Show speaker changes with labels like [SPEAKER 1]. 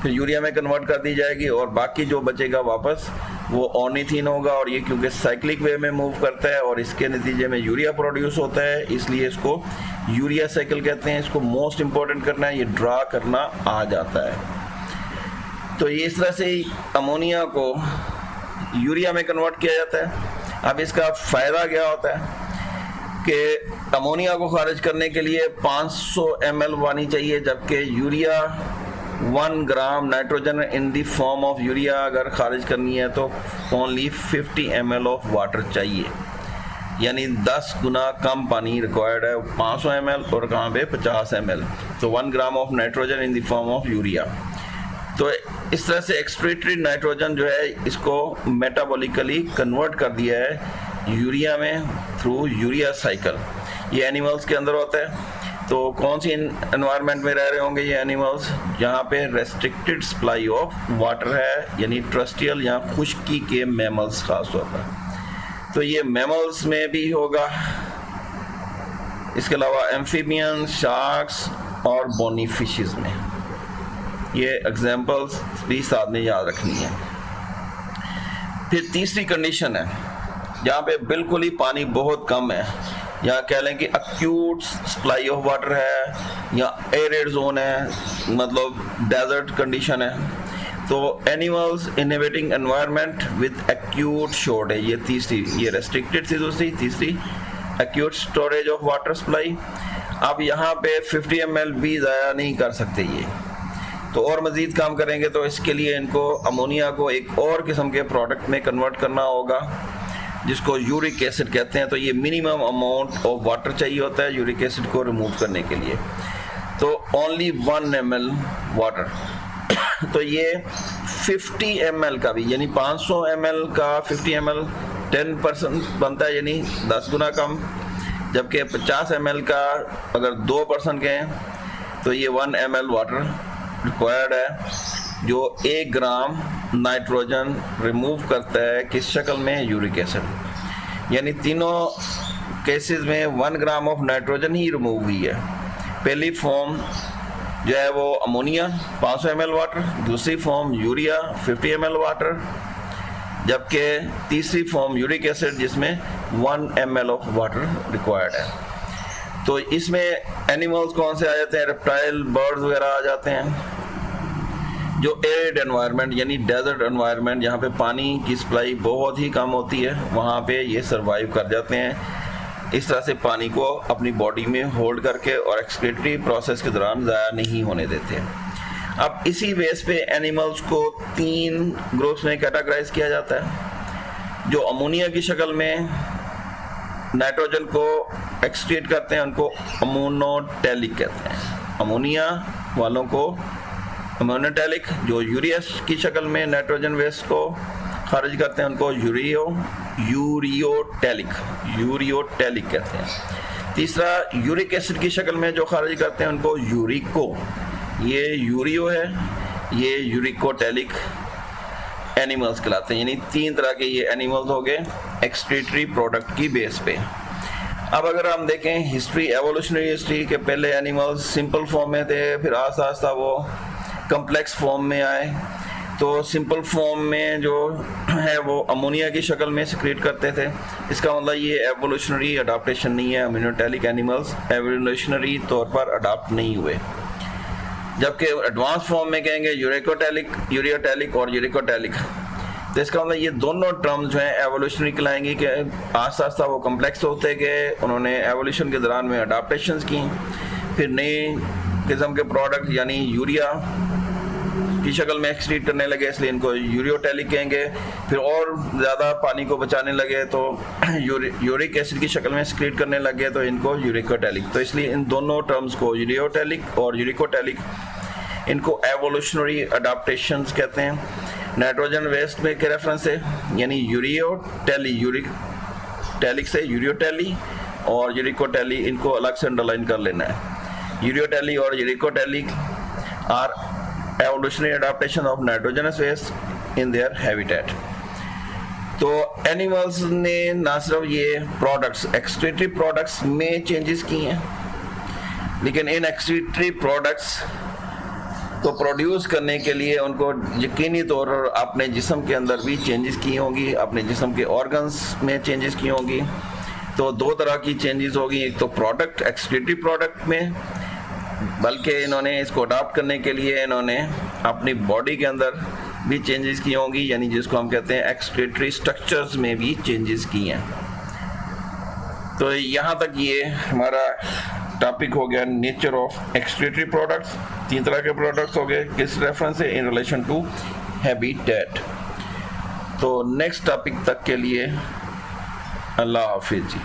[SPEAKER 1] फिर यूरिया में कन्वर्ट कर दी जाएगी और बाकी जो बचेगा वापस वो ऑर्निथीन होगा। और ये क्योंकि साइक्लिक वे में मूव करता है और इसके नतीजे में यूरिया प्रोड्यूस होता है, इसलिए इसको यूरिया साइकिल कहते हैं। इसको मोस्ट इम्पोर्टेंट करना है, ये ड्रा करना आ जाता है। तो ये इस तरह से अमोनिया को यूरिया में कन्वर्ट किया जाता है। अब इसका फ़ायदा क्या होता है कि अमोनिया को खारिज करने के लिए 500 ml पानी चाहिए, जबकि urea 1 gram nitrogen in the form of urea अगर खारिज करनी है तो ओनली 50 ml ऑफ वाटर चाहिए, यानी 10 गुना कम पानी रिक्वायर्ड है। 500 ml और कहाँ पे 50 ml, तो 1 gram of nitrogen in the form of urea. तो इस तरह से एक्सक्रीटरी नाइट्रोजन जो है इसको मेटाबॉलिकली कन्वर्ट कर दिया है यूरिया में थ्रू यूरिया साइकिल। ये एनिमल्स के अंदर होता है। तो कौन सी एनवायरनमेंट में रह रहे होंगे ये एनिमल्स? जहाँ पे रेस्ट्रिक्टेड सप्लाई ऑफ वाटर है, यानी ट्रस्टियल या खुश्की के मैमल्स खास तौर पर। तो ये मैमल्स में भी होगा। इसके अलावा एम्फीबियंस, शार्क्स और बोनी फिशेस में। ये एग्जांपल्स भी साथ में याद रखनी है। फिर तीसरी कंडीशन है जहाँ पे बिल्कुल ही पानी बहुत कम है, या कह लें कि अक्यूट सप्लाई ऑफ वाटर है या एरिड जोन है, मतलब डेजर्ट कंडीशन है। तो animals inhabiting environment with acute shortage, ये तीसरी, ये रेस्ट्रिक्टेड थी दूसरी, तीसरी acute storage of water supply. अब यहाँ पे 50 ml भी ज़ाया नहीं कर सकते ये, तो और मज़ीद काम करेंगे। तो इसके लिए इनको अमोनिया को एक और किस्म के प्रोडक्ट में कन्वर्ट करना होगा जिसको यूरिक एसिड कहते हैं। तो ये मिनिमम अमाउंट ऑफ वाटर चाहिए होता है यूरिक एसिड को रिमूव करने के लिए, तो ओनली 1 ml वाटर। तो ये 50 ml का भी, यानी 500 ml का 50 ml 10% बनता है, यानी 10 गुना कम। जबकि 50 ml का अगर 2% के हैं तो ये 1 ml वाटर रिक्वायर्ड है, जो 1 ग्राम नाइट्रोजन रिमूव करता है किस शक्ल में? Uric acid. यानी तीनों केसेस में 1 gram of nitrogen he remove हुई है। पहली फॉर्म जो है वो अमोनिया 500 ml वाटर, दूसरी फॉर्म यूरिया 50 ml वाटर, जबकि तीसरी फॉर्म यूरिक एसिड जिसमें 1 ml ऑफ वाटर रिक्वायर्ड है। तो इसमें एनिमल्स कौन से आ जाते हैं? रेप्टाइल, बर्ड्स वगैरह आ जाते हैं। जो एरिड एनवायरनमेंट यानी डेजर्ट एनवायरनमेंट, जहाँ पे पानी की सप्लाई बहुत ही कम होती है, वहाँ पे ये सरवाइव कर जाते हैं। इस तरह से पानी को अपनी बॉडी में होल्ड करके और एक्सक्रीटरी प्रोसेस के दौरान ज़ाया नहीं होने देते। अब इसी बेस पे एनिमल्स को 3 ग्रुप्स में कैटेगराइज किया जाता है। जो अमोनिया की शक्ल में नाइट्रोजन को एक्सक्रीट करते हैं उनको अमोनोटैलिक कहते हैं। अमोनिया वालों को अमोनोटैलिक, जो यूरिया की शक्ल में नाइट्रोजन वेस्ट को खारिज करते हैं उनको यूरियोटैलिक कहते हैं। तीसरा, यूरिक एसिड की शक्ल में जो खारिज करते हैं उनको यूरिको, ये यूरियो है, ये यूरिकोटैलिक एनिमल्स कहलाते हैं। यानी 3 तरह के ये एनिमल्स हो गए एक्सक्रीटरी प्रोडक्ट की बेस पे। अब अगर हम देखें हिस्ट्री, एवोल्यूशनरी हिस्ट्री के पहले एनिमल्स सिंपल फॉर्म में थे, फिर आस्ता आस्ता वो कम्प्लेक्स फॉर्म में आए। तो सिंपल फॉर्म में जो है वो अमोनिया की शक्ल में सिक्रीट करते थे। इसका मतलब ये एवोल्यूशनरी अडाप्टेशन नहीं है, अमोनोटैलिक एनिमल्स एवोल्यूशनरी तौर पर अडाप्ट नहीं हुए। जबकि एडवांस फॉर्म में कहेंगे यूरियोटैलिक और यूरिकोटैलिक। तो इसका मतलब ये दोनों टर्म्स जो हैं एवोल्यूशनरी कहलाएंगी कि आस्ता आस्ता वो कम्प्लेक्स होते गए, उन्होंने एवोल्यूशन के दौरान में अडाप्टेशंस की, फिर नई किस्म के प्रोडक्ट यानी यूरिया की शक्ल में एक्सक्रीट करने लगे, इसलिए इनको यूरियोटैलिक कहेंगे। फिर और ज़्यादा पानी को बचाने लगे तो यूरिक एसिड की शक्ल में एक्सक्रीट करने लगे, तो इनको यूरिकोटैलिक। तो इसलिए इन दोनों टर्म्स को यूरियोटैलिक और यूरिकोटैलिक, इनको एवोल्यूशनरी अडाप्टेशंस कहते हैं। नाइट्रोजन वेस्ट में के रेफरेंस से, यानी यूरियोटैली, यूरिक से यूरियोटैली और यूरिकोटैली, इनको अलग से अंडरलाइन कर लेना है। यूरियोटैली और uricotely are evolutionary adaptation of nitrogenous waste in their habitat। तो एनिमल्स ने ना सिर्फ ये प्रोडक्ट्स, एक्सक्रीटरी प्रोडक्ट्स में चेंजेस किए हैं, लेकिन इन एक्सक्रीटरी प्रोडक्ट्स तो प्रोड्यूस करने के लिए उनको यकीनी तौर पर अपने जिस्म के अंदर भी चेंजेस की होंगी, अपने जिस्म के ऑर्गन्स में चेंजेस की होंगी। तो दो तरह की चेंजेस होगी, एक तो प्रोडक्ट एक्सक्रीटरी प्रोडक्ट में, बल्कि इन्होंने इसको अडॉप्ट करने के लिए इन्होंने अपनी बॉडी के अंदर भी चेंजेस की होंगी, यानी जिसको हम कहते हैं एक्सक्रीटरी स्ट्रक्चर्स में भी चेंजेस की हैं। तो यहाँ तक ये हमारा टॉपिक हो गया नेचर ऑफ एक्सक्रीटरी प्रोडक्ट्स। 3 तरह के प्रोडक्ट्स हो गए, किस रेफरेंस से, इन रिलेशन टू हैबिटेट। तो नेक्स्ट टॉपिक तक के लिए अल्लाह हाफिज़ जी।